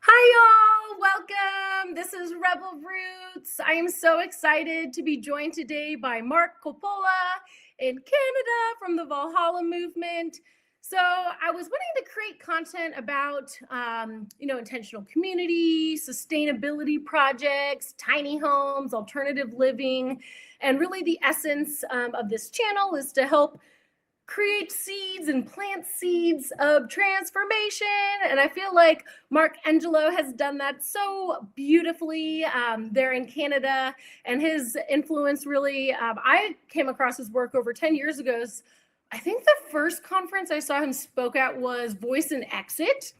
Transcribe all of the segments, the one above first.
Hi, y'all. Welcome. This is Rebel Roots. I am so excited to be joined today by Marc Coppola in Canada from the Valhalla Movement. So I was wanting to create content about, intentional community, sustainability projects, tiny homes, alternative living. And really the essence of this channel is to help create seeds and plant seeds of transformation. And I feel like Marc Angelo has done that so beautifully there in Canada. And his influence really, I came across his work over 10 years ago. I think the first conference I saw him spoke at was Voice and Exit.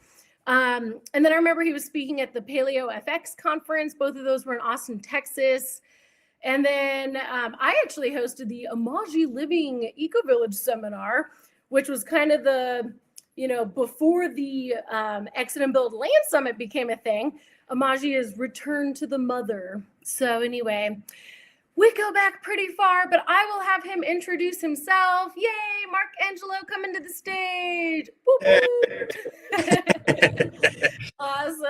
And then I remember he was speaking at the Paleo FX conference. Both of those were in Austin, Texas. And then I actually hosted the Amaji Living Eco Village seminar, which was kind of the, before the Exit and Build Land Summit became a thing. Amaji is Return to the Mother. So anyway, we go back pretty far, but I will have him introduce himself. Yay, Marc Angelo coming to the stage. Awesome.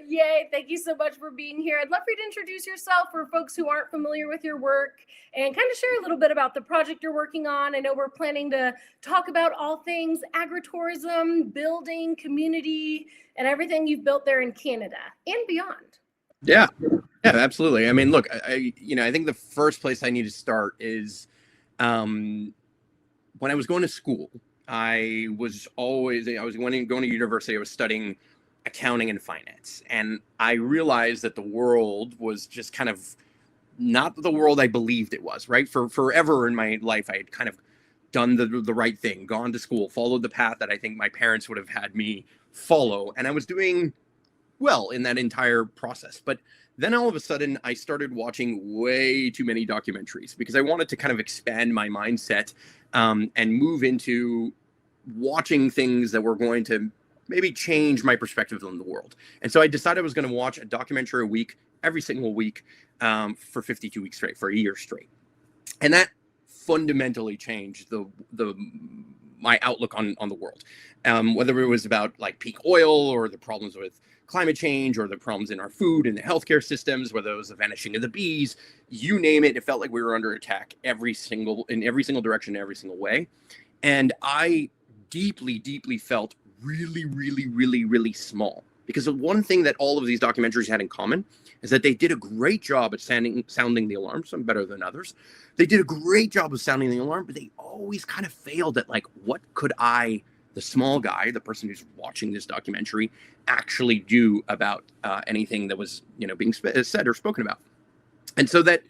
Yay. Thank you so much for being here. I'd love for you to introduce yourself for folks who aren't familiar with your work and kind of share a little bit about the project you're working on. I know we're planning to talk about all things agritourism, building, community, and everything you've built there in Canada and beyond. Yeah, absolutely. I mean, look, I think the first place I need to start is when I was going to school. I was going to university. I was studying accounting and finance, and I realized that the world was just kind of not the world I believed it was. Right, for forever in my life, I had kind of done the right thing, gone to school, followed the path that I think my parents would have had me follow, and I was doing well in that entire process. But then all of a sudden I started watching way too many documentaries because I wanted to kind of expand my mindset and move into watching things that were going to maybe change my perspective on the world. And so I decided I was going to watch a documentary a week, every single week, for 52 weeks straight, for a year straight. And that fundamentally changed my outlook on the world, whether it was about like peak oil or the problems with climate change or the problems in our food and the healthcare systems, whether it was the vanishing of the bees, you name it. It felt like we were under attack in every single direction, every single way. And I deeply, deeply felt really, really, really, really small, because the one thing that all of these documentaries had in common is that they did a great job at sounding the alarm. Some better than others. They did a great job of sounding the alarm, but they always kind of failed at like, what could I, the small guy, the person who's watching this documentary, actually do about anything that was, being said or spoken about. And so that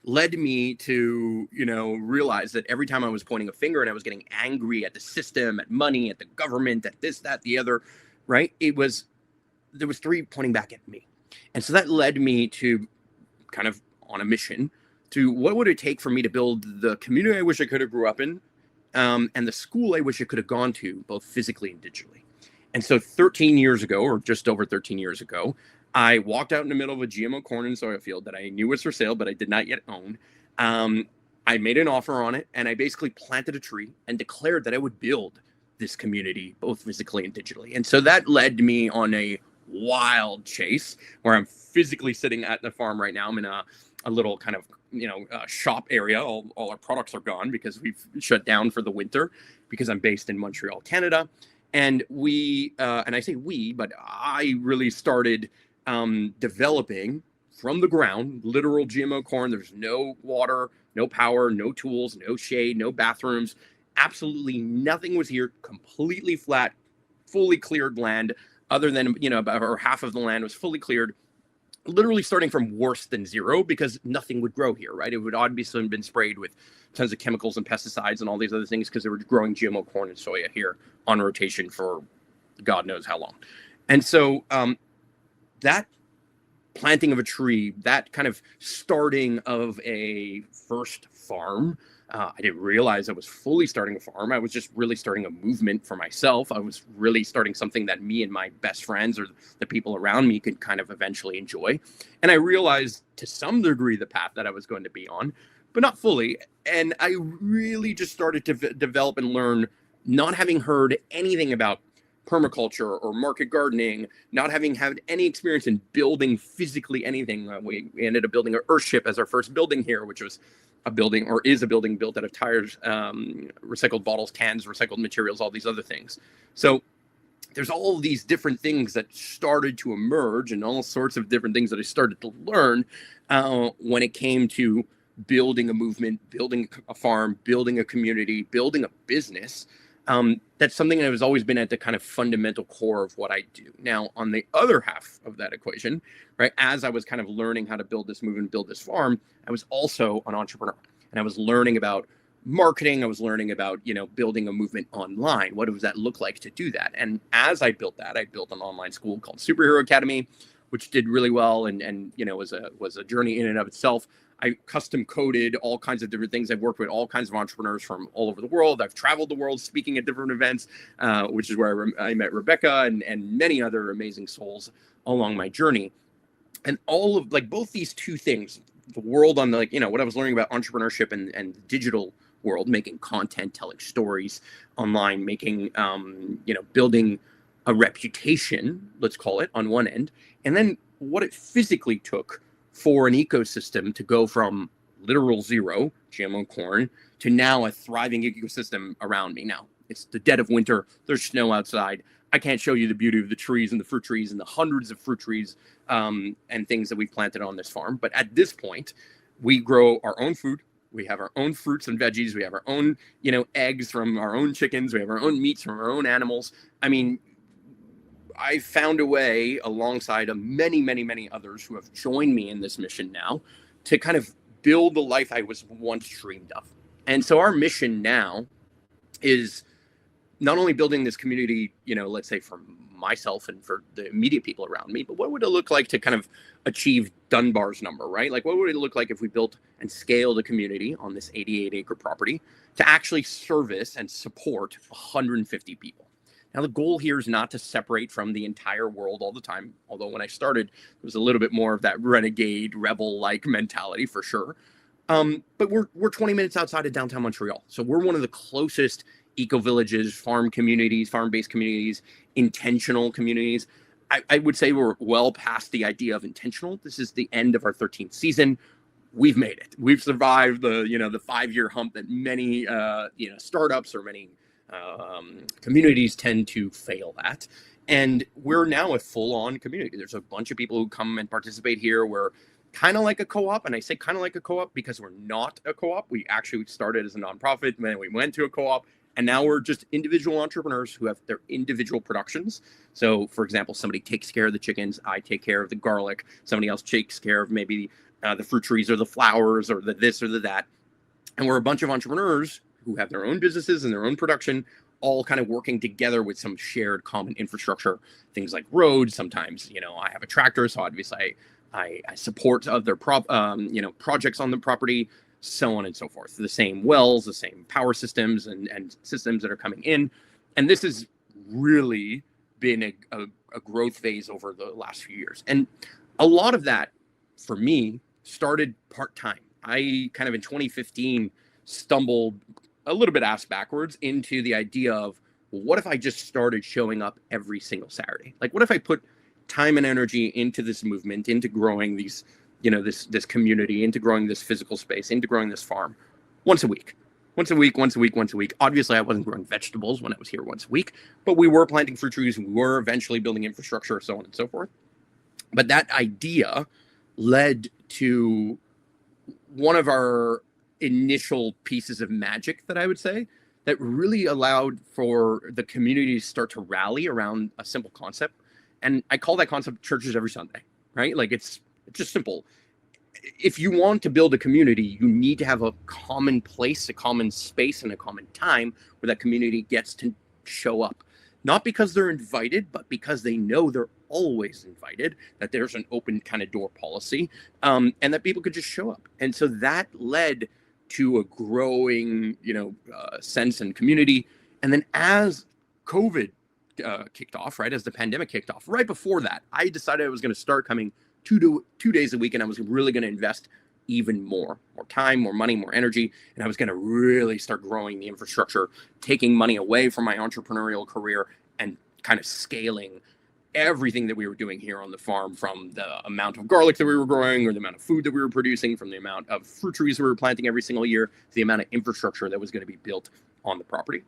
led me to, realize that every time I was pointing a finger and I was getting angry at the system, at money, at the government, at this, that, the other, right? There was three pointing back at me. And so that led me to kind of on a mission to what would it take for me to build the community I wish I could have grew up in, and the school I wish I could have gone to, both physically and digitally. And so 13 years ago, or just over 13 years ago, I walked out in the middle of a GMO corn and soy field that I knew was for sale, but I did not yet own. I made an offer on it, and I basically planted a tree and declared that I would build this community, both physically and digitally. And so that led me on a wild chase where I'm physically sitting at the farm right now. I'm in a little kind of shop area. All our products are gone because we've shut down for the winter, because I'm based in Montreal, Canada. And and I say we, but I really started developing from the ground, literal GMO corn. There's no water, no power, no tools, no shade, no bathrooms. Absolutely nothing was here. Completely flat, fully cleared land, other than, about half of the land was fully cleared. Literally starting from worse than zero, because nothing would grow here, right? It would obviously have been sprayed with tons of chemicals and pesticides and all these other things, because they were growing GMO corn and soya here on rotation for God knows how long. And so that planting of a tree, that kind of starting of a first farm, I didn't realize I was fully starting a farm. I was just really starting a movement for myself. I was really starting something that me and my best friends or the people around me could kind of eventually enjoy. And I realized to some degree the path that I was going to be on, but not fully. And I really just started to develop and learn, not having heard anything about permaculture or market gardening, not having had any experience in building physically anything. We ended up building an Earthship as our first building here, which was a building, or is a building, built out of tires, recycled bottles, cans, recycled materials, all these other things. So there's all of these different things that started to emerge, and all sorts of different things that I started to learn when it came to building a movement, building a farm, building a community, building a business. That's something that has always been at the kind of fundamental core of what I do. Now, on the other half of that equation, right, as I was kind of learning how to build this movement, build this farm, I was also an entrepreneur, and I was learning about marketing. I was learning about, building a movement online. What does that look like to do that? And as I built that, I built an online school called Superhero Academy, which did really well, and was a journey in and of itself. I custom coded all kinds of different things. I've worked with all kinds of entrepreneurs from all over the world. I've traveled the world speaking at different events, which is where I met Rebecca and many other amazing souls along my journey. And all of both these two things, the world on what I was learning about entrepreneurship and the digital world, making content, telling stories online, making, building a reputation, let's call it, on one end, and then what it physically took for an ecosystem to go from literal zero GMO corn to now a thriving ecosystem around me. Now it's the dead of winter. There's snow outside. I can't show you the beauty of the trees and the fruit trees and the hundreds of fruit trees and things that we've planted on this farm. But at this point, we grow our own food. We have our own fruits and veggies. We have our own, eggs from our own chickens. We have our own meats from our own animals. I mean, I found a way, alongside of many, many, many others who have joined me in this mission now, to kind of build the life I was once dreamed of. And so our mission now is not only building this community, let's say for myself and for the immediate people around me, but what would it look like to kind of achieve Dunbar's number, right? Like, what would it look like if we built and scaled a community on this 88-acre property to actually service and support 150 people? Now, the goal here is not to separate from the entire world all the time, although when I started, there was a little bit more of that renegade, rebel-like mentality for sure. But we're 20 minutes outside of downtown Montreal. So we're one of the closest eco-villages, farm communities, farm-based communities, intentional communities. I would say we're well past the idea of intentional. This is the end of our 13th season. We've made it. We've survived the 5-year hump that many, startups or many communities tend to fail at. And we're now a full-on community. There's a bunch of people who come and participate here. We're kind of like a co-op, and I say kind of like a co-op because we're not a co-op. We actually started as a nonprofit, and then we went to a co-op, and now we're just individual entrepreneurs who have their individual productions. So, for example, somebody takes care of the chickens, I take care of the garlic, somebody else takes care of maybe the fruit trees or the flowers or the this or the that. And we're a bunch of entrepreneurs who have their own businesses and their own production, all kind of working together with some shared common infrastructure, things like roads. Sometimes, I have a tractor, so obviously I support other projects on the property, so on and so forth. The same wells, the same power systems and systems that are coming in. And this has really been a growth phase over the last few years. And a lot of that, for me, started part-time. I kind of in 2015 stumbled a little bit ass backwards into the idea of, well, what if I just started showing up every single Saturday? Like, what if I put time and energy into this movement, into growing these, this community, into growing this physical space, into growing this farm once a week. Obviously, I wasn't growing vegetables when I was here once a week, but we were planting fruit trees. We were eventually building infrastructure, so on and so forth. But that idea led to one of our initial pieces of magic, that I would say, that really allowed for the community to start to rally around a simple concept. And I call that concept churches every Sunday, right? Like, it's just simple. If you want to build a community, you need to have a common place, a common space, and a common time where that community gets to show up. Not because they're invited, but because they know they're always invited, that there's an open kind of door policy, and that people could just show up. And so that led to a growing, sense and community. And then as COVID kicked off, right, as the pandemic kicked off, right before that, I decided I was going to start coming 2 days a week, and I was really going to invest even more time, more money, more energy, and I was going to really start growing the infrastructure, taking money away from my entrepreneurial career and kind of scaling everything that we were doing here on the farm, from the amount of garlic that we were growing or the amount of food that we were producing, from the amount of fruit trees we were planting every single year, to the amount of infrastructure that was going to be built on the property.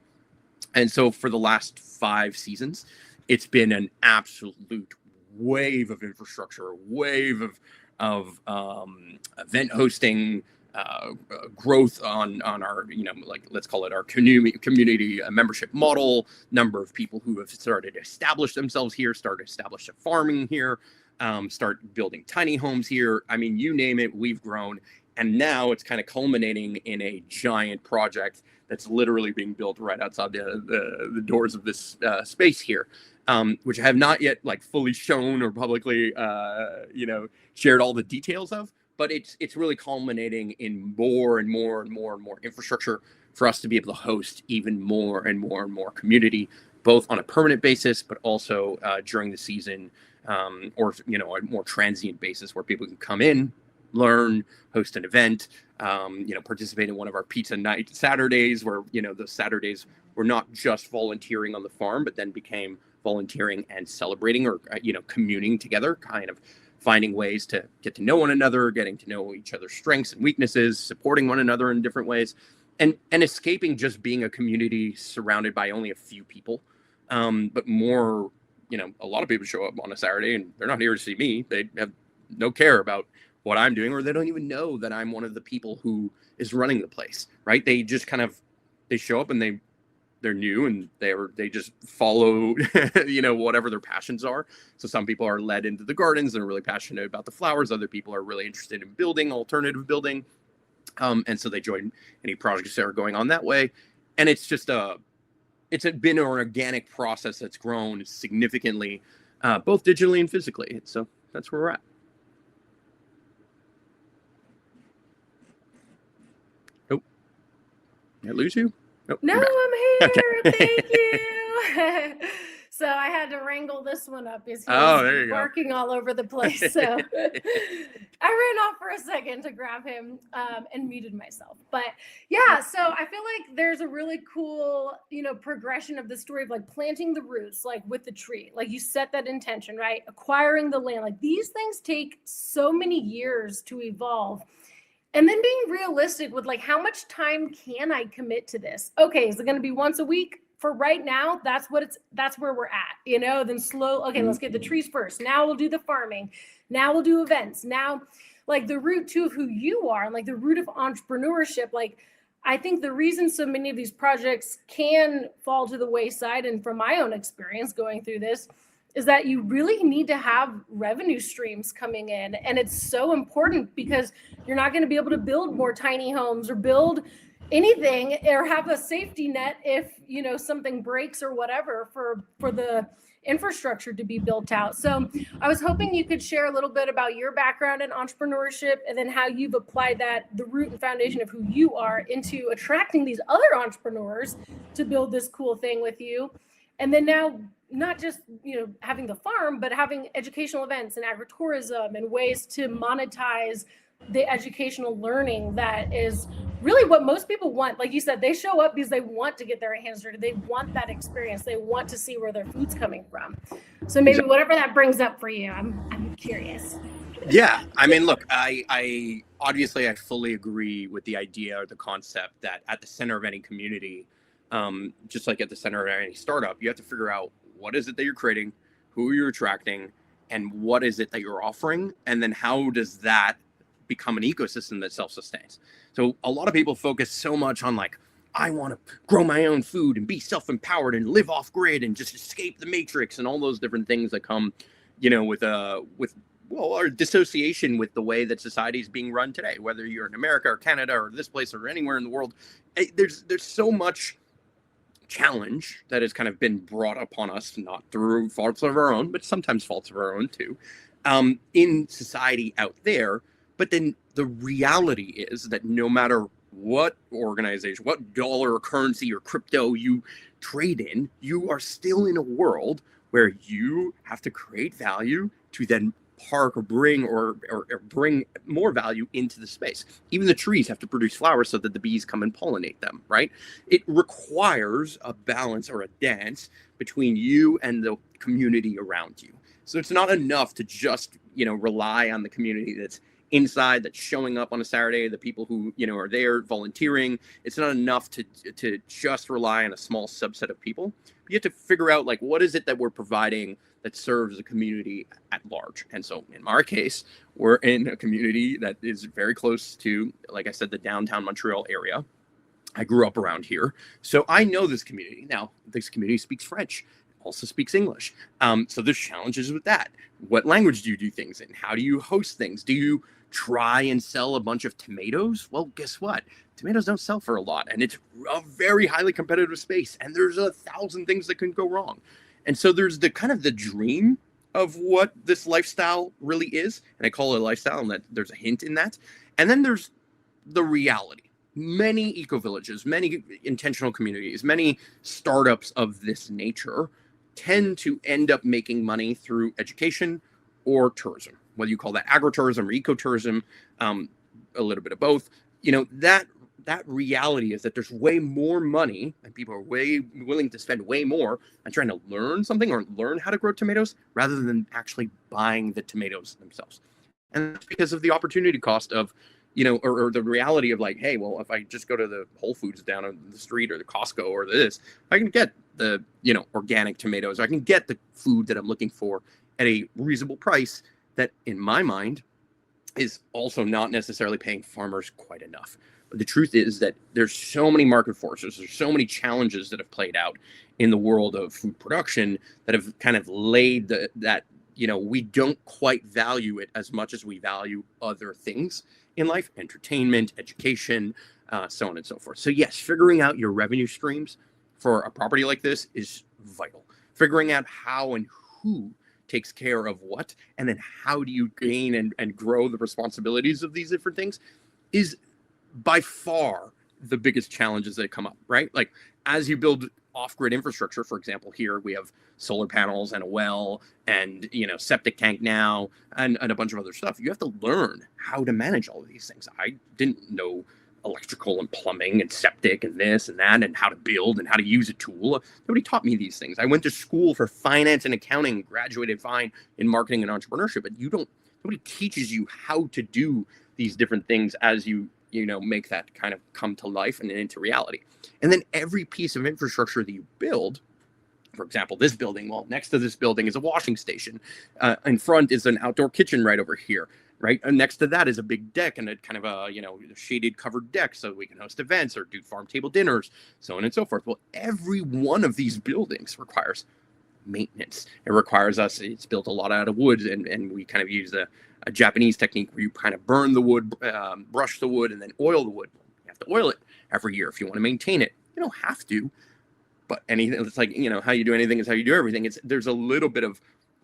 And so for the last 5 seasons, it's been an absolute wave of infrastructure, a wave of event hosting, growth on our, like, let's call it our community membership model, number of people who have started to establish themselves here, started establishing farming here, start building tiny homes here. I mean, you name it, we've grown. And now it's kind of culminating in a giant project that's literally being built right outside the doors of this space here, which I have not yet like fully shown or publicly, shared all the details of. But it's really culminating in more and more and more and more infrastructure for us to be able to host even more and more and more community, both on a permanent basis, but also during the season, or a more transient basis where people can come in, learn, host an event, participate in one of our pizza night Saturdays, where those Saturdays were not just volunteering on the farm, but then became volunteering and celebrating, or communing together, kind of finding ways to get to know one another, getting to know each other's strengths and weaknesses, supporting one another in different ways, and escaping just being a community surrounded by only a few people, but more, a lot of people show up on a Saturday and they're not here to see me. They have no care about what I'm doing, or they don't even know that I'm one of the people who is running the place, right? They just they show up and they're new, and they just follow, whatever their passions are. So some people are led into the gardens and are really passionate about the flowers. Other people are really interested in building, alternative building. And so they join any projects that are going on that way. And it's just it's been an organic process that's grown significantly, both digitally and physically. So that's where we're at. Oh, did I lose you? Oh, no, I'm here. Okay. Thank you. So I had to wrangle this one up. He's barking all over the place. So I ran off for a second to grab him and muted myself. But yeah, so I feel like there's a really cool, progression of the story of like planting the roots, like with the tree, like you set that intention, right? Acquiring the land, like these things take so many years to evolve. And then being realistic with like, how much time can I commit to this? Okay, is it going to be once a week? For right now, that's where we're at, then slow. Okay, let's get the trees first. Now we'll do the farming. Now we'll do events. Now, like the root too of who you are, and like the root of entrepreneurship. Like, I think the reason so many of these projects can fall to the wayside, and from my own experience going through this, is that you really need to have revenue streams coming in. And it's so important because you're not going to be able to build more tiny homes or build anything or have a safety net if, something breaks or whatever for the infrastructure to be built out. So I was hoping you could share a little bit about your background in entrepreneurship, and then how you've applied the root and foundation of who you are, into attracting these other entrepreneurs to build this cool thing with you. And then now, not just, having the farm, but having educational events and agritourism and ways to monetize the educational learning that is really what most people want. Like you said, they show up because they want to get their hands dirty. They want that experience. They want to see where their food's coming from. So maybe whatever that brings up for you, I'm curious. Yeah. I mean, look, I obviously I fully agree with the idea or the concept that at the center of any community, just like at the center of any startup, you have to figure out what is it that you're creating, who you're attracting, and what is it that you're offering, and then how does that become an ecosystem that self-sustains. So a lot of people focus so much on like, I want to grow my own food and be self-empowered and live off grid and just escape the matrix and all those different things that come, with our dissociation with the way that society is being run today, whether you're in America or Canada or this place or anywhere in the world. There's so much challenge that has kind of been brought upon us, not through faults of our own, but sometimes faults of our own too, in society out there. But then the reality is that no matter what organization, what dollar or currency or crypto you trade in, you are still in a world where you have to create value to then park or bring more value into the space. Even the trees have to produce flowers so that the bees come and pollinate them, right? It requires a balance or a dance between you and the community around you. So it's not enough to just, rely on the community that's inside, that's showing up on a Saturday, the people who, are there volunteering. It's not enough to just rely on a small subset of people. You have to figure out, like, what is it that we're providing that serves the community at large. And so in our case, we're in a community that is very close to, like I said, the downtown Montreal area. I grew up around here, so I know this community. Now, this community speaks French, also speaks English. So there's challenges with that. What language do you do things in? How do you host things? Do you try and sell a bunch of tomatoes? Well, guess what? Tomatoes don't sell for a lot, and it's a very highly competitive space, and there's 1,000 things that can go wrong. And so there's the kind of the dream of what this lifestyle really is, and I call it a lifestyle, and that there's a hint in that. And then there's the reality. Many eco-villages, many intentional communities, many startups of this nature tend to end up making money through education or tourism, whether you call that agritourism or ecotourism, a little bit of both. That reality is that there's way more money and people are way willing to spend way more on trying to learn something or learn how to grow tomatoes rather than actually buying the tomatoes themselves. And that's because of the opportunity cost of, or the reality of, like, hey, well, if I just go to the Whole Foods down on the street or the Costco or this, I can get the, organic tomatoes. I can get the food that I'm looking for at a reasonable price that, in my mind, is also not necessarily paying farmers quite enough. But the truth is that there's so many market forces, there's so many challenges that have played out in the world of food production that have kind of laid that we don't quite value it as much as we value other things in life, entertainment, education, so on and so forth. So yes, figuring out your revenue streams for a property like this is vital. Figuring out how and who takes care of what, and then how do you gain and grow the responsibilities of these different things is by far the biggest challenges that come up, right? Like, as you build off-grid infrastructure, for example, here we have solar panels and a well and, septic tank now and a bunch of other stuff. You have to learn how to manage all of these things. I didn't know electrical and plumbing and septic and this and that and how to build and how to use a tool. Nobody taught me these things. I went to school for finance and accounting, graduated fine in marketing and entrepreneurship, but nobody teaches you how to do these different things as you make that kind of come to life and into reality. And then every piece of infrastructure that you build, for example, this building, well, next to this building is a washing station. In front is an outdoor kitchen right over here, right? And next to that is a big deck and a kind of a, shaded covered deck so we can host events or do farm table dinners, so on and so forth. Well, every one of these buildings requires maintenance. It requires it's built a lot out of wood, and we kind of use a Japanese technique where you kind of burn the wood, brush the wood, and then oil the wood. You have to oil it every year if you want to maintain it. You don't have to, but anything, it's like, how you do anything is how you do everything. There's a little bit of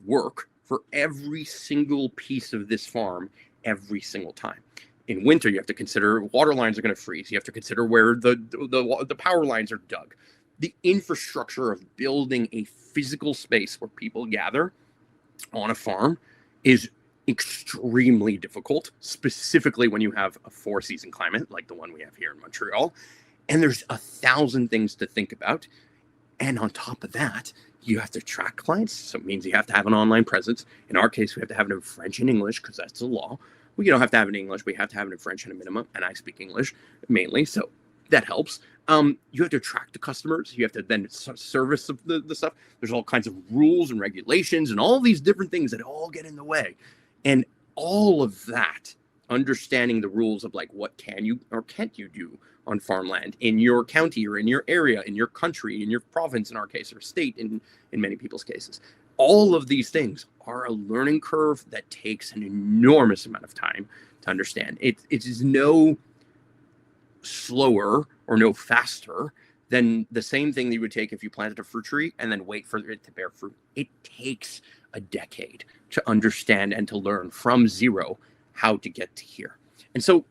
work for every single piece of this farm every single time. In winter, you have to consider water lines are going to freeze. You have to consider where the power lines are dug. The infrastructure of building a physical space where people gather on a farm is extremely difficult, specifically when you have a 4-season climate like the one we have here in Montreal. And there's 1,000 things to think about. And on top of that, you have to attract clients. So it means you have to have an online presence. In our case, we have to have it in French and English because that's the law. We don't have to have it in English. We have to have it in French at a minimum. And I speak English mainly, so that helps. You have to attract the customers. You have to then service the stuff. There's all kinds of rules and regulations and all these different things that all get in the way. And all of that, understanding the rules of, like, what can you or can't you do on farmland in your county or in your area, in your country, in your province, in our case, or state, in many people's cases. All of these things are a learning curve that takes an enormous amount of time to understand. It is no slower or no faster than the same thing that you would take if you planted a fruit tree and then wait for it to bear fruit. It takes a decade to understand and to learn from zero how to get to here. And so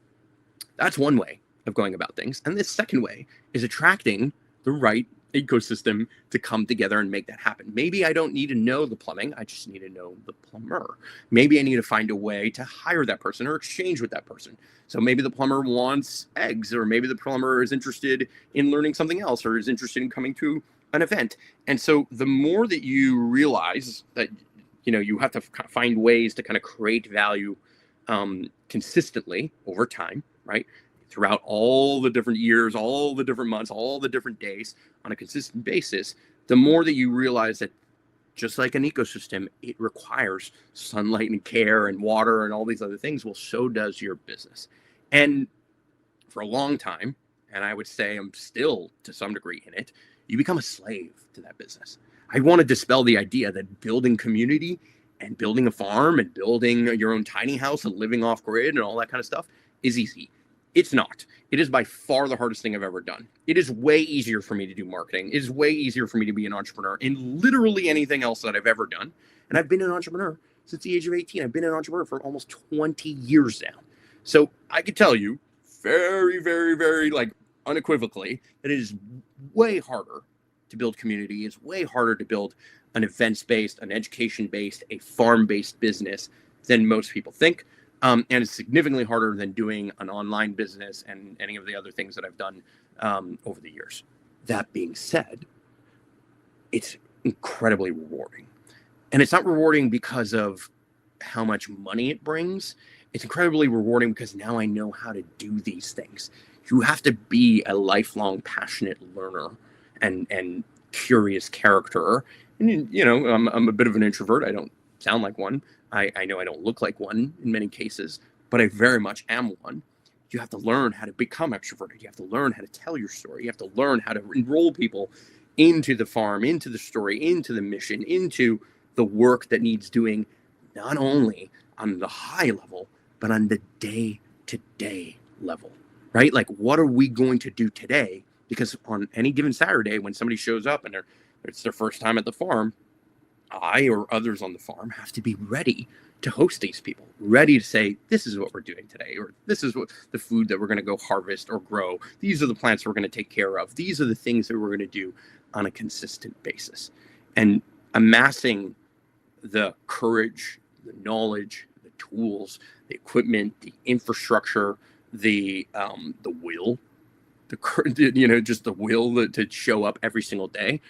that's one way of going about things. And the second way is attracting the right ecosystem to come together and make that happen. Maybe I don't need to know the plumbing. I just need to know the plumber. Maybe I need to find a way to hire that person or exchange with that person. So maybe the plumber wants eggs, or maybe the plumber is interested in learning something else, or is interested in coming to an event. And so the more that you realize that, you have to find ways to kind of create value consistently over time, right? Throughout all the different years, all the different months, all the different days on a consistent basis, the more that you realize that just like an ecosystem, it requires sunlight and care and water and all these other things. Well, so does your business. And for a long time, and I would say I'm still to some degree in it, you become a slave to that business. I want to dispel the idea that building community and building a farm and building your own tiny house and living off grid and all that kind of stuff is easy. It's not. It is by far the hardest thing I've ever done. It is way easier for me to do marketing. It is way easier for me to be an entrepreneur in literally anything else that I've ever done. And I've been an entrepreneur since the age of 18. I've been an entrepreneur for almost 20 years now. So I could tell you very, very, very unequivocally that it is way harder to build community. It's way harder to build an events-based, an education-based, a farm-based business than most people think. And it's significantly harder than doing an online business and any of the other things that I've done over the years. That being said, it's incredibly rewarding. And it's not rewarding because of how much money it brings. It's incredibly rewarding because now I know how to do these things. You have to be a lifelong passionate learner and curious character. And, I'm a bit of an introvert. I don't sound like one. I know I don't look like one in many cases, but I very much am one. You have to learn how to become extroverted. You have to learn how to tell your story. You have to learn how to enroll people into the farm, into the story, into the mission, into the work that needs doing, not only on the high level, but on the day-to-day level, right? Like, what are we going to do today? Because on any given Saturday, when somebody shows up and it's their first time at the farm, I or others on the farm have to be ready to host these people, ready to say, this is what we're doing today, or this is what the food that we're going to go harvest or grow. These are the plants we're going to take care of. These are the things that we're going to do on a consistent basis. And amassing the courage, the knowledge, the tools, the equipment, the infrastructure, the will, just the will to show up every single day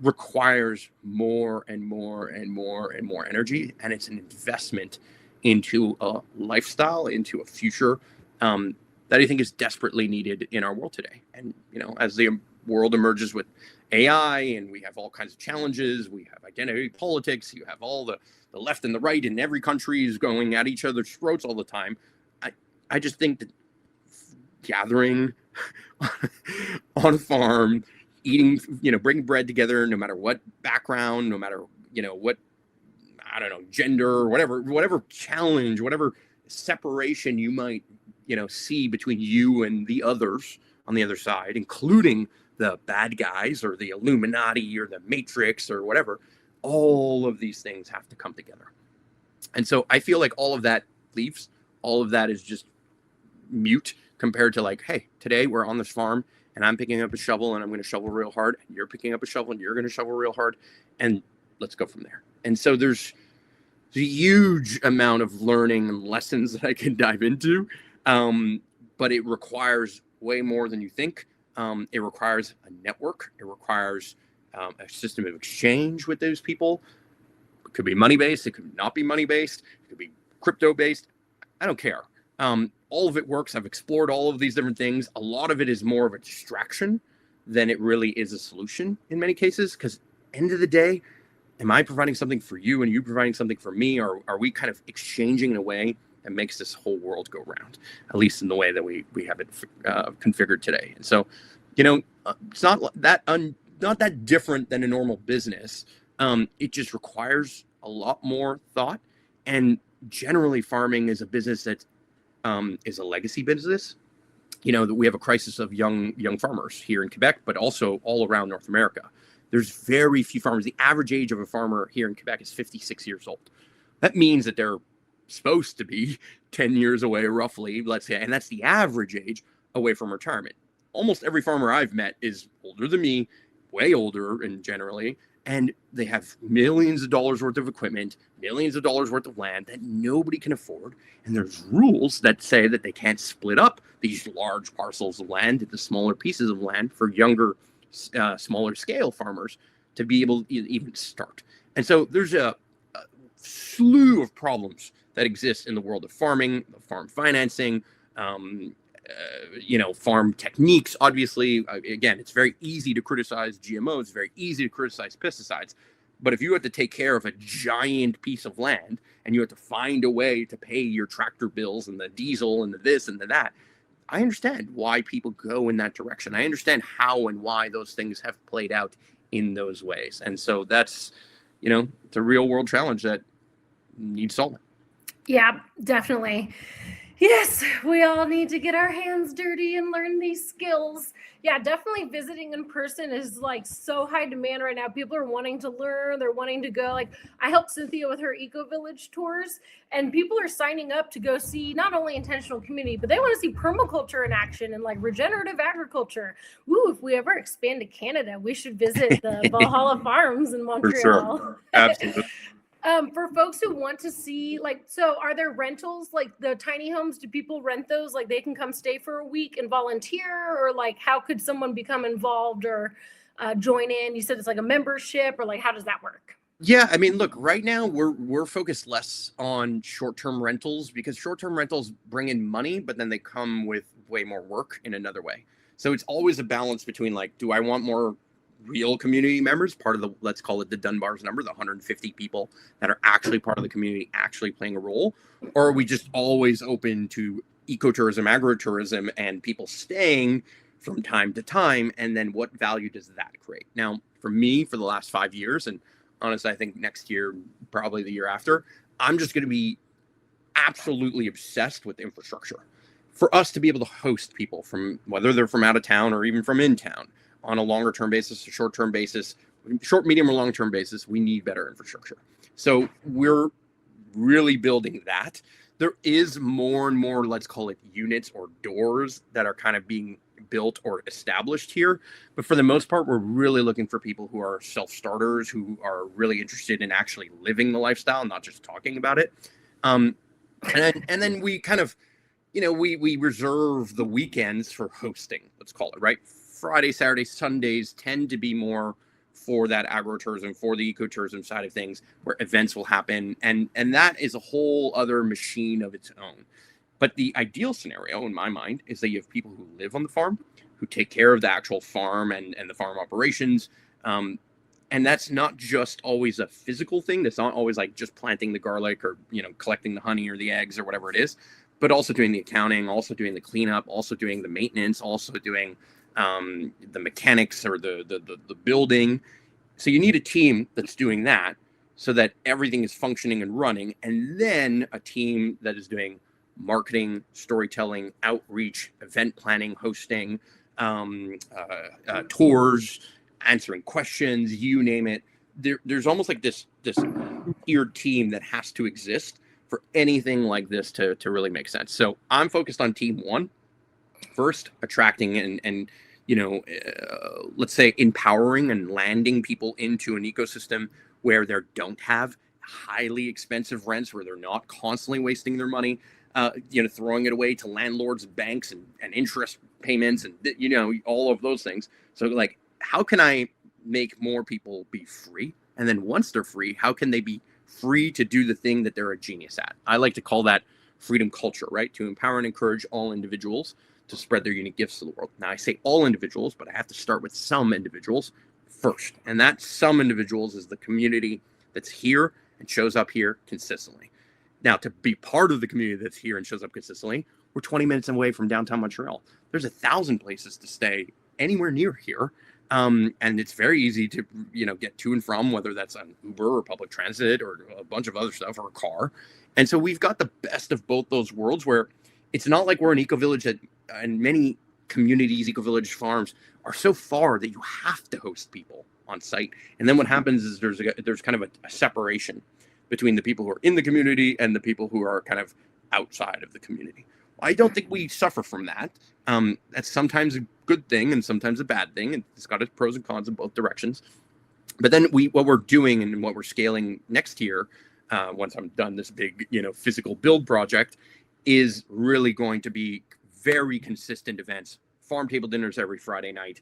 requires more and more and more and more energy. And it's an investment into a lifestyle, into a future that I think is desperately needed in our world today. And, as the world emerges with AI and we have all kinds of challenges, we have identity politics, you have all the left and the right in every country is going at each other's throats all the time. I just think that gathering on a farm, eating, bringing bread together, no matter what background, no matter, what, I don't know, gender, whatever challenge, whatever separation you might, see between you and the others on the other side, including the bad guys or the Illuminati or the Matrix or whatever, all of these things have to come together. And so I feel like all of that leaves, all of that is just mute compared to hey, today we're on this farm and I'm picking up a shovel and I'm going to shovel real hard. And you're picking up a shovel and you're going to shovel real hard. And let's go from there. And so there's a huge amount of learning and lessons that I can dive into. But it requires way more than you think. It requires a network. It requires a system of exchange with those people. It could be money-based. It could not be money-based. It could be crypto-based. I don't care. All of it works. I've explored all of these different things. A lot of it is more of a distraction than it really is a solution in many cases. Because end of the day, am I providing something for you and you providing something for me? Or are we kind of exchanging in a way that makes this whole world go round, at least in the way that we have it configured today? And so, it's not that different than a normal business. It just requires a lot more thought. And generally, farming is a business that is a legacy business. That we have a crisis of young farmers here in Quebec, but also all around North America. There's very few farmers. The average age of a farmer here in Quebec is 56 years old. That means that they're supposed to be 10 years away, roughly, let's say, and that's the average age away from retirement. Almost every farmer I've met is older than me way older and generally, and they have millions of dollars worth of equipment, millions of dollars worth of land that nobody can afford. And there's rules that say that they can't split up these large parcels of land into smaller pieces of land for younger, smaller scale farmers to be able to even start. And so there's a slew of problems that exist in the world of farming, farm financing, farm techniques. Obviously, again, it's very easy to criticize GMOs, it's very easy to criticize pesticides. But if you have to take care of a giant piece of land and you have to find a way to pay your tractor bills and the diesel and the this and the that, I understand why people go in that direction. I understand how and why those things have played out in those ways. And so that's, it's a real world challenge that needs solving. Yeah, definitely. Yes, we all need to get our hands dirty and learn these skills. Yeah, definitely visiting in person is like so high demand right now. People are wanting to learn, they're wanting to go. Like, I helped Cynthia with her eco village tours, and people are signing up to go see not only intentional community, but they want to see permaculture in action and like regenerative agriculture. Ooh, if we ever expand to Canada, we should visit the Valhalla Farms in Montreal. For sure. Absolutely. For folks who want to see, like, so are there rentals, like the tiny homes? Do people rent those? Like, they can come stay for a week and volunteer, or like, how could someone become involved or join in? You said it's like a membership, or like, how does that work? Yeah, I mean, look, right now we're focused less on short-term rentals because short-term rentals bring in money, but then they come with way more work in another way. So it's always a balance between like, do I want more real community members, part of the, let's call it the Dunbar's number, the 150 people that are actually part of the community, actually playing a role? Or are we just always open to ecotourism, agritourism, and people staying from time to time? And then what value does that create? Now, for me, for the last 5 years, and honestly, I think next year, probably the year after, I'm just going to be absolutely obsessed with infrastructure. For us to be able to host people from, whether they're from out of town or even from in town, on a longer term basis, a short term basis, short, medium, or long term basis, we need better infrastructure. So we're really building that. There is more and more, let's call it units or doors that are kind of being built or established here. But for the most part, we're really looking for people who are self-starters, who are really interested in actually living the lifestyle, not just talking about it. And then we kind of, we reserve the weekends for hosting, let's call it, right? Friday, Saturday, Sundays tend to be more for that agritourism, for the ecotourism side of things, where events will happen. And that is a whole other machine of its own. But the ideal scenario, in my mind, is that you have people who live on the farm, who take care of the actual farm and the farm operations. And that's not just always a physical thing. That's not always like just planting the garlic or, collecting the honey or the eggs or whatever it is, but also doing the accounting, also doing the cleanup, also doing the maintenance, also doing the mechanics or the building. So you need a team that's doing that so that everything is functioning and running. And then a team that is doing marketing, storytelling, outreach, event planning, hosting, tours, answering questions, you name it. There's almost like this tiered team that has to exist for anything like this to really make sense. So I'm focused on team one. First, attracting and let's say empowering and landing people into an ecosystem where they don't have highly expensive rents, where they're not constantly wasting their money, throwing it away to landlords and banks and interest payments and, all of those things. So like, how can I make more people be free? And then once they're free, how can they be free to do the thing that they're a genius at? I like to call that freedom culture, right? To empower and encourage all individuals to spread their unique gifts to the world. Now, I say all individuals, but I have to start with some individuals first. And that some individuals is the community that's here and shows up here consistently. Now, to be part of the community that's here and shows up consistently, we're 20 minutes away from downtown Montreal. There's 1,000 places to stay anywhere near here. And it's very easy to, get to and from, whether that's on Uber or public transit or a bunch of other stuff or a car. And so we've got the best of both those worlds, where it's not like we're an eco-village that, and many communities, eco-village farms are so far that you have to host people on site. And then what happens is there's kind of a separation between the people who are in the community and the people who are kind of outside of the community. I don't think we suffer from that. That's sometimes a good thing and sometimes a bad thing, and it's got its pros and cons in both directions. But then what we're doing and what we're scaling next year, once I'm done this big, physical build project, is really going to be very consistent events, farm table dinners every Friday night,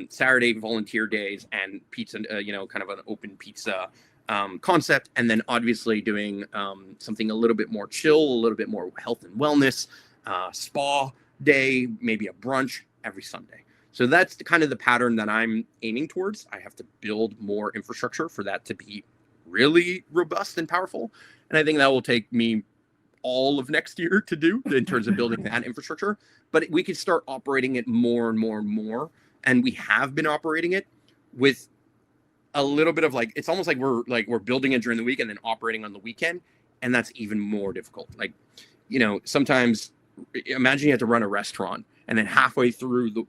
Saturday volunteer days, and pizza, kind of an open pizza concept, and then obviously doing something a little bit more chill, a little bit more health and wellness, spa day, maybe a brunch every Sunday. So that's kind of the pattern that I'm aiming towards. I have to build more infrastructure for that to be really robust and powerful. And I think that will take me all of next year to do in terms of building that infrastructure. But we could start operating it more and more and more. And we have been operating it with a little bit of it's almost like we're building it during the week and then operating on the weekend. And that's even more difficult. Sometimes imagine you have to run a restaurant, and then halfway through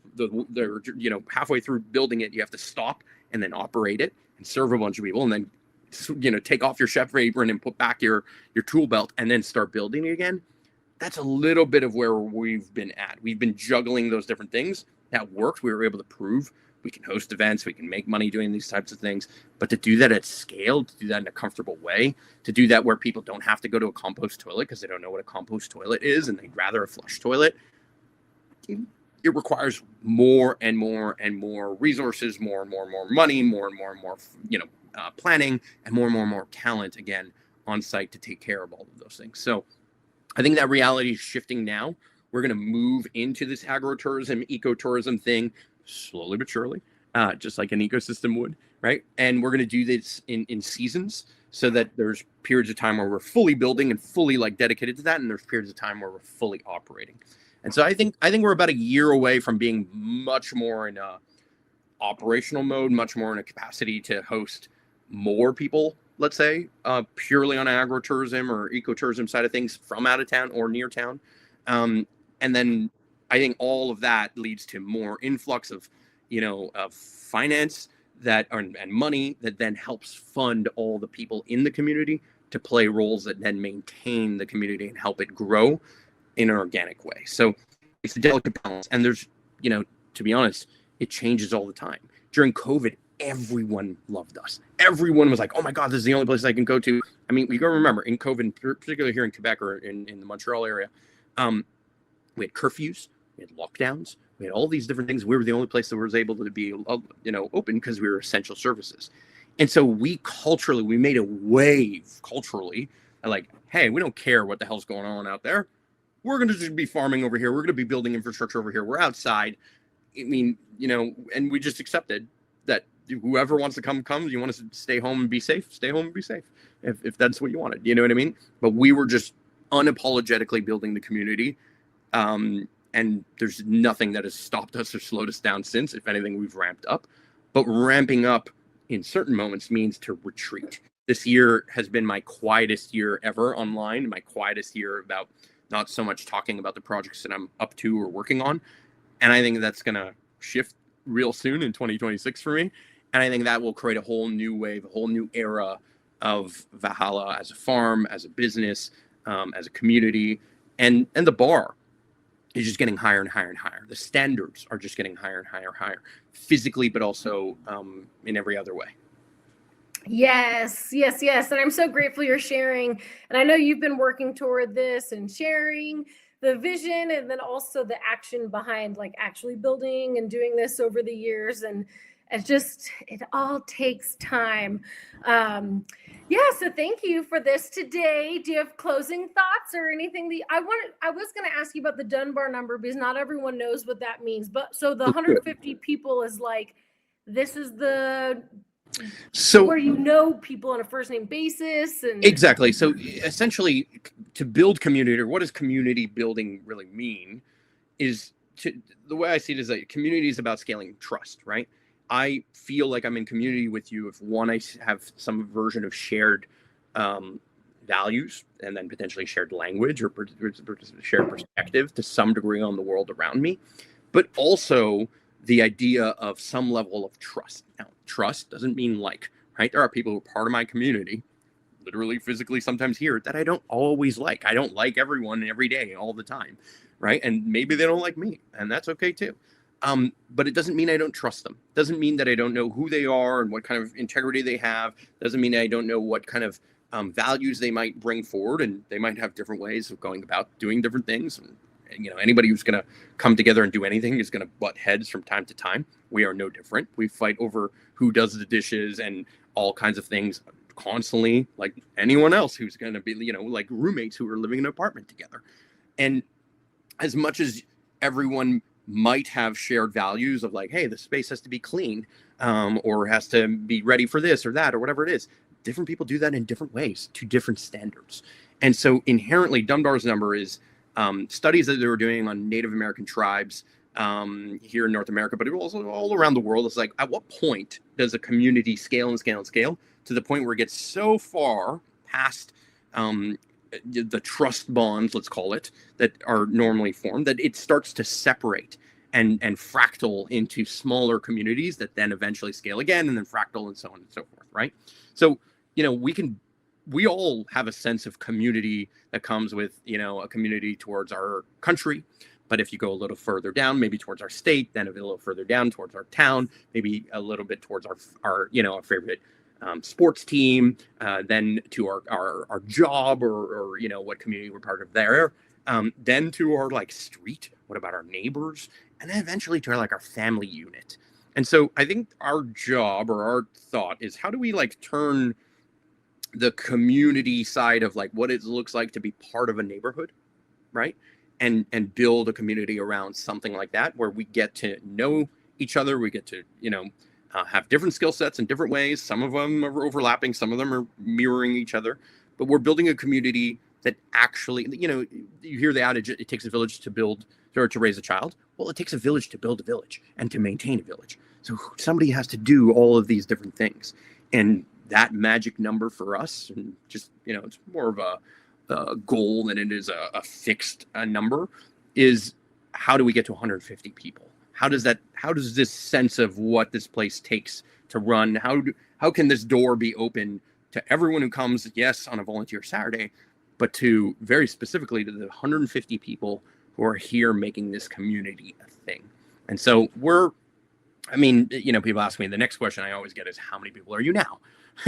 halfway through building it, you have to stop and then operate it and serve a bunch of people, and then take off your chef apron and put back your tool belt and then start building it again. That's a little bit of where we've been at. We've been juggling those different things. That worked. We were able to prove we can host events, we can make money doing these types of things. But to do that at scale, to do that in a comfortable way, to do that where people don't have to go to a compost toilet because they don't know what a compost toilet is and they'd rather a flush toilet, it requires more and more and more resources, more and more money, more and more planning, and more talent, again, on site to take care of all of those things. So I think that reality is shifting now. We're going to move into this agritourism, ecotourism thing slowly but surely, just like an ecosystem would, right? And we're going to do this in seasons, so that there's periods of time where we're fully building and fully dedicated to that, and there's periods of time where we're fully operating. And so I think we're about a year away from being much more in a operational mode, much more in a capacity to host more people, let's say, purely on agritourism or ecotourism side of things from out of town or near town. And then I think all of that leads to more influx of finance and money that then helps fund all the people in the community to play roles that then maintain the community and help it grow in an organic way. So it's a delicate balance. And there's, to be honest, it changes all the time. During COVID, everyone loved us. Everyone was like, oh my God, this is the only place I can go to. I mean, you got to remember, in COVID, particularly here in Quebec or in the Montreal area, we had curfews, we had lockdowns, we had all these different things. We were the only place that was able to be, open because we were essential services. And so we made a wave culturally, hey, we don't care what the hell's going on out there. We're going to just be farming over here. We're going to be building infrastructure over here. We're outside. I mean, and we just accepted that whoever wants to comes. You want to stay home and be safe, stay home and be safe. If that's what you wanted, you know what I mean? But we were just unapologetically building the community. And there's nothing that has stopped us or slowed us down since. If anything, we've ramped up. But ramping up in certain moments means to retreat. This year has been my quietest year ever online, my quietest year about not so much talking about the projects that I'm up to or working on. And I think that's going to shift real soon in 2026 for me. And I think that will create a whole new wave, a whole new era of Valhalla as a farm, as a business, as a community. And the bar is just getting higher and higher and higher. The standards are just getting higher and higher and higher, physically, but also in every other way. Yes. And I'm so grateful you're sharing. And I know you've been working toward this and sharing the vision and then also the action behind actually building and doing this over the years. And it all takes time. So thank you for this today. Do you have closing thoughts or anything that I was going to ask you about the Dunbar number, because not everyone knows what that means. But so the 150 people is this is the where people on a first name basis. And exactly. So essentially, to build community, or what does community building really mean, is the way I see it is that community is about scaling trust, right? I feel like I'm in community with you if, one, I have some version of shared values, and then potentially shared language or shared perspective to some degree on the world around me, but also the idea of some level of trust. Now, trust doesn't mean right? There are people who are part of my community, literally physically sometimes here that I don't always like. I don't like everyone every day, all the time, right? And maybe they don't like me, and that's okay too. But it doesn't mean I don't trust them. Doesn't mean that I don't know who they are and what kind of integrity they have. Doesn't mean I don't know what kind of values they might bring forward, and they might have different ways of going about doing different things. And anybody who's going to come together and do anything is going to butt heads from time to time. We are no different. We fight over who does the dishes and all kinds of things constantly, like anyone else who's going to be, like roommates who are living in an apartment together. And as much as everyone might have shared values of like, hey, the space has to be clean, or has to be ready for this or that or whatever it is, different people do that in different ways to different standards. And so inherently, Dunbar's number is studies that they were doing on Native American tribes here in North America, but also all around the world. It's like, at what point does a community scale and scale and scale to the point where it gets so far past the trust bonds, let's call it, that are normally formed, that it starts to separate and fractal into smaller communities that then eventually scale again, and then fractal, and so on and so forth, right? So, we all have a sense of community that comes with, a community towards our country. But if you go a little further down, maybe towards our state, then a little further down towards our town, maybe a little bit towards our favorite sports team, then to our job, or what community we're part of there, then to our like street. What about our neighbors? And then eventually to our family unit. And so I think our job, or our thought, is how do we turn the community side of what it looks like to be part of a neighborhood, right? And build a community around something like that, where we get to know each other. We get to, have different skill sets in different ways. Some of them are overlapping, some of them are mirroring each other, but we're building a community that actually, you hear the adage, it takes a village to build, or to raise a child. Well, it takes a village to build a village and to maintain a village. So somebody has to do all of these different things. And that magic number for us, and just, it's more of a goal than it is a fixed number, is how do we get to 150 people? How does this sense of what this place takes to run, how can this door be open to everyone who comes, yes, on a volunteer Saturday, but to very specifically to the 150 people who are here making this community a thing? And so people ask me, the next question I always get is, how many people are you now?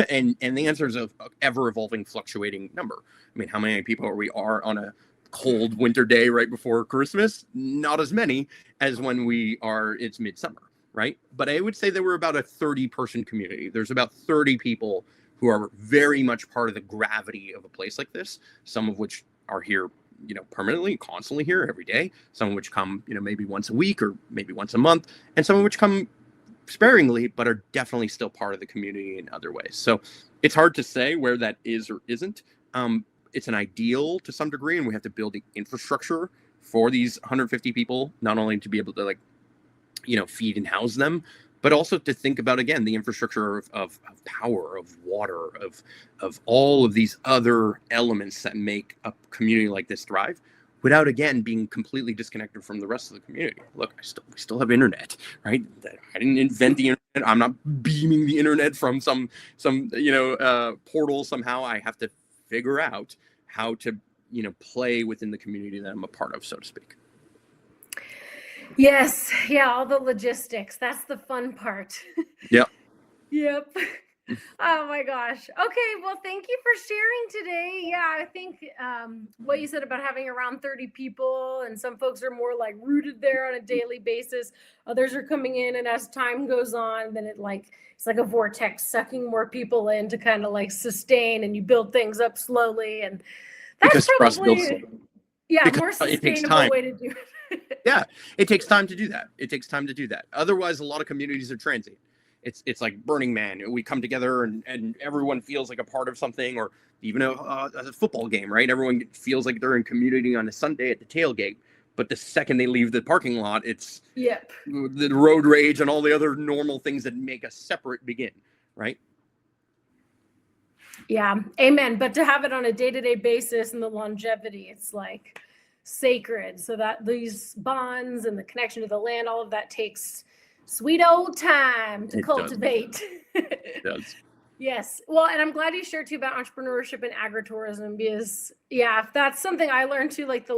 And the answer is a ever evolving, fluctuating number. I mean, how many people are on a cold winter day right before Christmas? Not as many as when it's midsummer, right? But I would say that we're about a 30-person community. There's about 30 people who are very much part of the gravity of a place like this, some of which are here, permanently, constantly here every day, some of which come, maybe once a week or maybe once a month, and some of which come sparingly, but are definitely still part of the community in other ways. So it's hard to say where that is or isn't. It's an ideal to some degree, and we have to build the infrastructure for these 150 people, not only to be able to feed and house them, but also to think about, again, the infrastructure of power, of water, of all of these other elements that make a community like this thrive, without, again, being completely disconnected from the rest of the community. Look, we still have internet, right? I didn't invent the internet. I'm not beaming the internet from some portal somehow. I have to figure out how to, play within the community that I'm a part of, so to speak. Yes. Yeah. All the logistics. That's the fun part. Yep. Yep. Oh my gosh. Okay. Well, thank you for sharing today. Yeah. I think what you said about having around 30 people, and some folks are more rooted there on a daily basis. Others are coming in, and as time goes on, then it's like a vortex sucking more people in to kind of sustain, and you build things up slowly. And that's probably, more sustainable way to do it. Yeah, it takes time to do that. Otherwise, a lot of communities are transient. It's like Burning Man. We come together and everyone feels like a part of something, or even a football game, right? Everyone feels like they're in community on a Sunday at the tailgate. But the second they leave the parking lot, it's the road rage and all the other normal things that make us separate begin, right? Yeah, amen. But to have it on a day-to-day basis and the longevity, it's sacred. So that these bonds and the connection to the land, all of that takes sweet old time to cultivate. It does. Yes. Well, and I'm glad you shared too about entrepreneurship and agritourism because, yeah, that's something I learned too. Like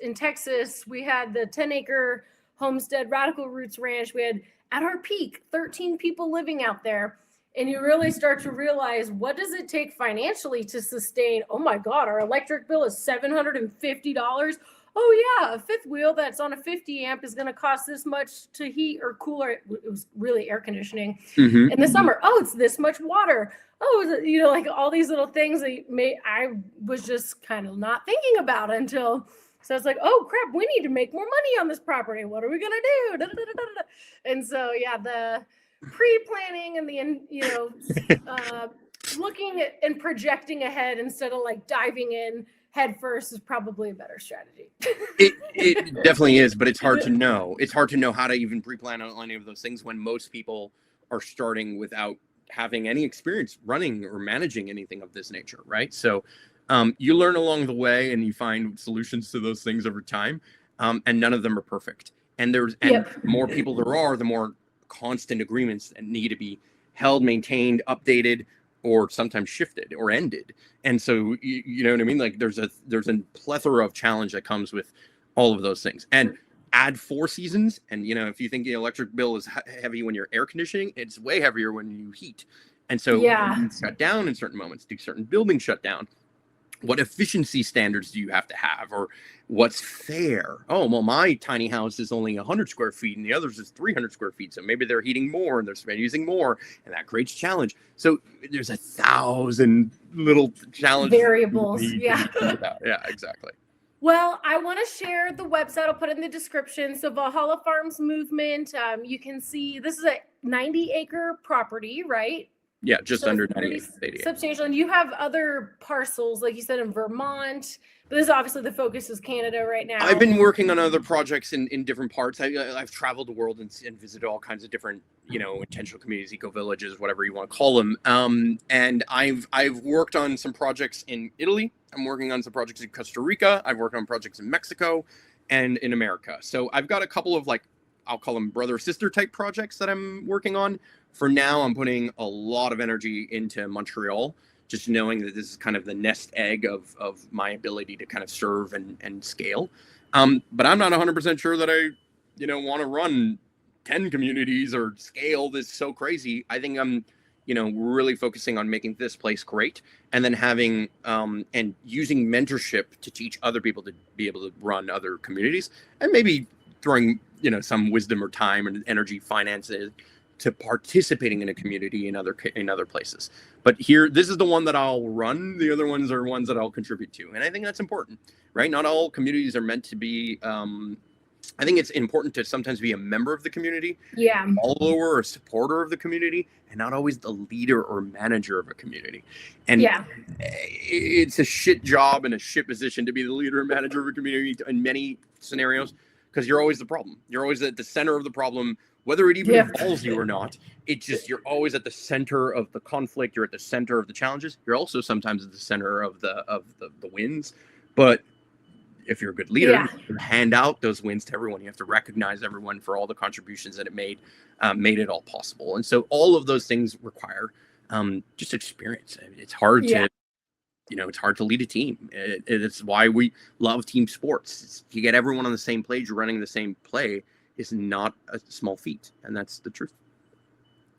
in Texas, we had the 10-acre homestead Radical Roots Ranch. We had at our peak 13 people living out there. And you really start to realize, what does it take financially to sustain? Oh my God, our electric bill is $750. Oh yeah, a fifth wheel that's on a 50 amp is going to cost this much to heat or cooler. It was really air conditioning Mm-hmm. in the summer. Oh, it's this much water. Oh, like all these little things I was just kind of not thinking about until. So it's like, oh crap, we need to make more money on this property. What are we gonna do? Da, da, da, da, da. And so yeah, the pre-planning and looking at and projecting ahead instead of like diving in head first is probably a better strategy. It definitely is, but it's hard to know. It's hard to know how to even pre-plan on any of those things when most people are starting without having any experience running or managing anything of this nature, right? So you learn along the way and you find solutions to those things over time, and none of them are perfect. And the more people there are, the more constant agreements that need to be held, maintained, updated, or sometimes shifted or ended. And so you know what I mean? Like there's a plethora of challenge that comes with all of those things. And add 4 seasons, and if you think the electric bill is heavy when you're air conditioning, it's way heavier when you heat. And so you shut down in certain moments, do certain buildings shut down? What efficiency standards do you have to have, or what's fair? Oh, well, my tiny house is only 100 square feet and the others is 300 square feet. So maybe they're heating more and they're using more, and that creates challenge. So there's 1,000 little challenges. Variables. Yeah. Yeah, exactly. Well, I want to share the website. I'll put it in the description. So Valhalla Farms Movement, you can see this is a 90-acre property, right? Yeah, just So under it's 98. substantial. And you have other parcels, like you said, in Vermont. But this obviously the focus is Canada right now. I've been working on other projects in different parts. I've traveled the world and visited all kinds of different, intentional communities, eco villages, whatever you want to call them. And I've worked on some projects in Italy. I'm working on some projects in Costa Rica. I've worked on projects in Mexico and in America. So I've got a couple of I'll call them brother sister type projects that I'm working on. For now, I'm putting a lot of energy into Montreal, just knowing that this is kind of the nest egg of my ability to kind of serve and scale. But I'm not 100% sure that I, want to run 10 communities or scale this so crazy. I think I'm, really focusing on making this place great, and then having and using mentorship to teach other people to be able to run other communities, and maybe throwing, some wisdom or time and energy, finances to participating in a community in other places. But here, this is the one that I'll run. The other ones are ones that I'll contribute to. And I think that's important, right? Not all communities are meant to be, I think it's important to sometimes be a member of the community, follower or supporter of the community, and not always the leader or manager of a community. And it's a shit job and a shit position to be the leader and manager of a community in many scenarios, because you're always the problem. You're always at the center of the problem, whether it even involves you or not. It's just, you're always at the center of the conflict. You're at the center of the challenges. You're also sometimes at the center of the wins. But if you're a good leader, you hand out those wins to everyone. You have to recognize everyone for all the contributions that it made it all possible. And so all of those things require just experience. I mean, it's hard to, it's hard to lead a team. It's why we love team sports. You get everyone on the same page, running the same play is not a small feat. And that's the truth.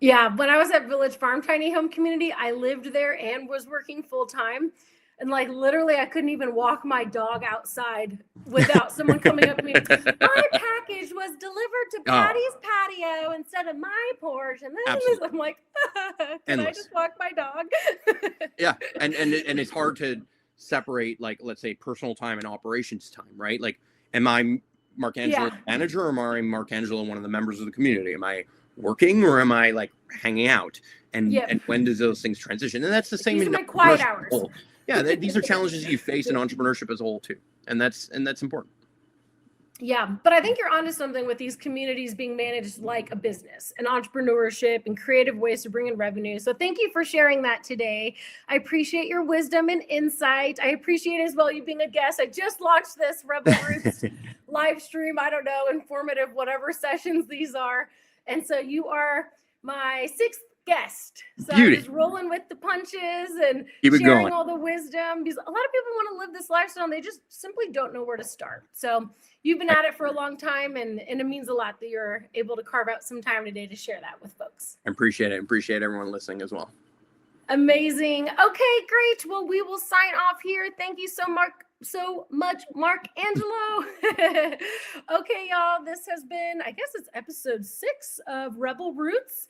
Yeah. When I was at Village Farm Tiny Home Community, I lived there and was working full time. And literally, I couldn't even walk my dog outside without someone coming up to me. My package was delivered to Patty's patio instead of my porch. And then I'm like, can I just walk my dog? Yeah. And it's hard to separate, let's say, personal time and operations time, right? Am I Marc Angelo manager, or am I Marc Angelo, one of the members of the community? Am I working, or am I hanging out? And when does those things transition? And that's the same in my quiet hours. Yeah, these are challenges you face in entrepreneurship as a whole too, and that's important. Yeah, but I think you're onto something with these communities being managed like a business, and entrepreneurship and creative ways to bring in revenue. So thank you for sharing that today. I appreciate your wisdom and insight. I appreciate as well you being a guest. I just launched this Rebel Roots live stream. I don't know, informative, whatever sessions these are. And so you are my 6th guest. So Beauty. just rolling with the punches and Keep it sharing going. all the wisdom, because a lot of people want to live this lifestyle and they just simply don't know where to start. So you've been at it for a long time, and it means a lot that you're able to carve out some time today to share that with folks. I appreciate it. Appreciate everyone listening as well. Amazing. Okay, great. Well, we will sign off here. Thank you so much, Marc Angelo. Okay, y'all, this has been, I guess it's episode 6 of Rebel Roots.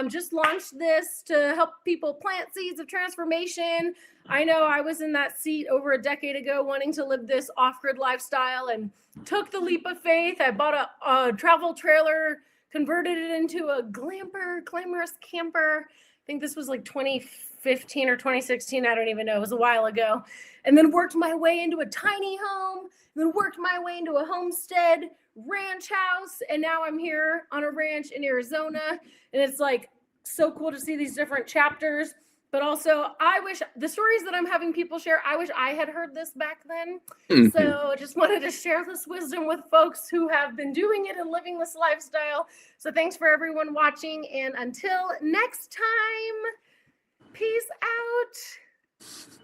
Just launched this to help people plant seeds of transformation. I know I was in that seat over a decade ago wanting to live this off-grid lifestyle and took the leap of faith. I bought a travel trailer, converted it into a glamorous camper. I think this was like 2015 or 2016. I don't even know. It was a while ago. And then worked my way into a tiny home, then worked my way into a homestead ranch house. And now I'm here on a ranch in Arizona. And it's like so cool to see these different chapters. But also, I wish the stories that I'm having people share, I wish I had heard this back then. Mm-hmm. So I just wanted to share this wisdom with folks who have been doing it and living this lifestyle. So thanks for everyone watching. And until next time, peace out.